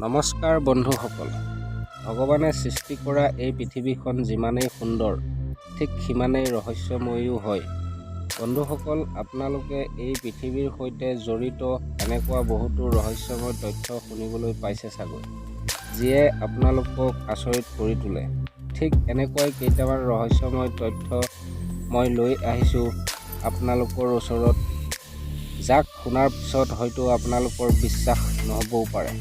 নমস্কাৰ বন্ধুসকল। ভগৱানে সৃষ্টি কৰা এই পৃথিৱীখন যিমানেই সুন্দৰ ঠিক সিমানেই ৰহস্যময়ীও হয়। বন্ধুসকল, আপোনালোকে এই পৃথিৱীৰ সৈতে জড়িত এনেকুৱা বহুতো ৰহস্যময় তথ্য শুনিবলৈ পাইছে চাগৈ, যিয়ে আপোনালোকক আচৰিত কৰি তোলে। ঠিক এনেকুৱাই কেইটামান ৰহস্যময় তথ্য মই লৈ আহিছোঁ আপোনালোকৰ ওচৰত, যাক শুনাৰ পিছত হয়তো আপোনালোকৰ বিশ্বাস নহ'বও পাৰে।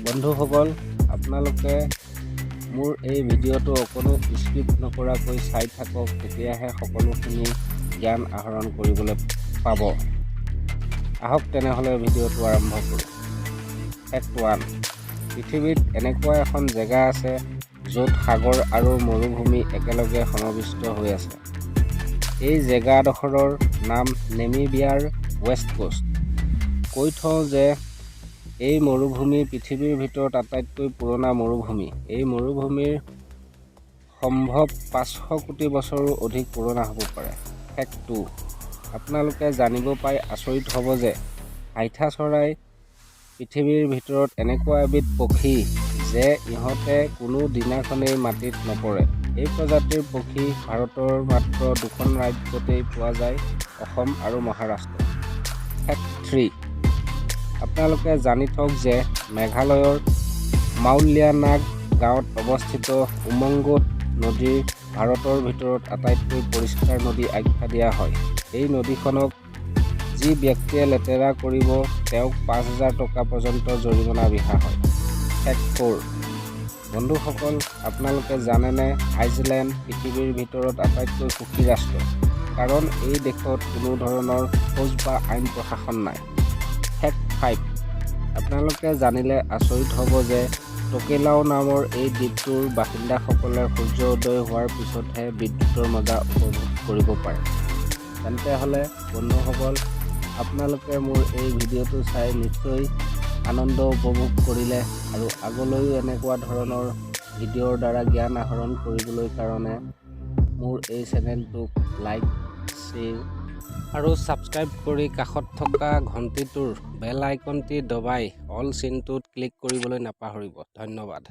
বন্ধুসকল, আপোনালোকে মোৰ এই ভিডিঅ'টো অকণো স্কিপ নকৰাকৈ চাই থাকক, তেতিয়াহে সকলোখিনি জ্ঞান আহৰণ কৰিবলৈ পাব। আহক তেনেহ'লে ভিডিঅ'টো আৰম্ভ কৰোঁ। ফেক্ট 1: পৃথিৱীত এনেকুৱা এখন জেগা আছে য'ত সাগৰ আৰু মৰুভূমি একেলগে সমাবিষ্ট হৈ আছে। এই জেগাডোখৰৰ নাম নেমিবিয়াৰ ৱেষ্ট কোষ্ট। কৈ থওঁ যে এই মৰুভূমি পৃথিৱীৰ ভিতৰত আটাইতকৈ পুৰণা মৰুভূমি। এই মৰুভূমিৰ সম্ভৱ 500 কোটি বছৰো অধিক পুৰণা হ'ব পাৰে। ফেক্ট 2: আপোনালোকে জানিব পাই আচৰিত হ'ব যে হাইঠা চৰাই পৃথিৱীৰ ভিতৰত এনেকুৱা এবিধ পক্ষী যে ইহঁতে কোনো দিনাখনেই মাটিত নপৰে। এই প্ৰজাতিৰ পক্ষী ভাৰতৰ মাত্ৰ 2খন ৰাজ্যতেই পোৱা যায়, অসম আৰু মহাৰাষ্ট্ৰ। ফেক্ট 3: আপোনালোকে জানি থওক যে মেঘালয়ৰ মাউলিয়ানাগ গাঁৱত অৱস্থিত উমংগোট নদীৰ ভাৰতৰ ভিতৰত আটাইতকৈ পৰিষ্কাৰ নদী আখ্যা দিয়া হয়। এই নদীখনক যি ব্যক্তিয়ে লেতেৰা কৰিব তেওঁক 5,000 টকা পৰ্যন্ত জৰিমনা বিহা হয়। ফেক্ট 4: বন্ধুসকল, আপোনালোকে জানেনে আইচলেণ্ড পৃথিৱীৰ ভিতৰত আটাইতকৈ সুখী ৰাষ্ট্ৰ, কাৰণ এই দেশত কোনো ধৰণৰ ফৌজ বা আইন প্ৰশাসন নাই। ফেক্ট 5: আপোনালোকে জানিলে আচৰিত হ'ব যে টকেলাও নামৰ এই দ্বীপটোৰ বাসিন্দাসকলে সূৰ্য উদয় হোৱাৰ পিছতহে বিদ্যুতৰ মজা উপভোগ কৰিব পাৰে। তেন্তে হ'লে বন্ধুসকল, আপোনালোকে মোৰ এই ভিডিঅ'টো চাই নিশ্চয় আনন্দ উপভোগ কৰিলে, আৰু আগলৈও এনেকুৱা ধৰণৰ ভিডিঅ'ৰ দ্বাৰা জ্ঞান আহৰণ কৰিবলৈ কাৰণে মোৰ এই চেনেলটোক লাইক, শ্বেয়াৰ আৰু ছাবস্ক্ৰাইব কৰি কাষত থকা ঘণ্টিটোৰ বেল আইকনটি দবাই অল চিনটোত ক্লিক কৰিবলৈ নাপাহৰিব। ধন্যবাদ।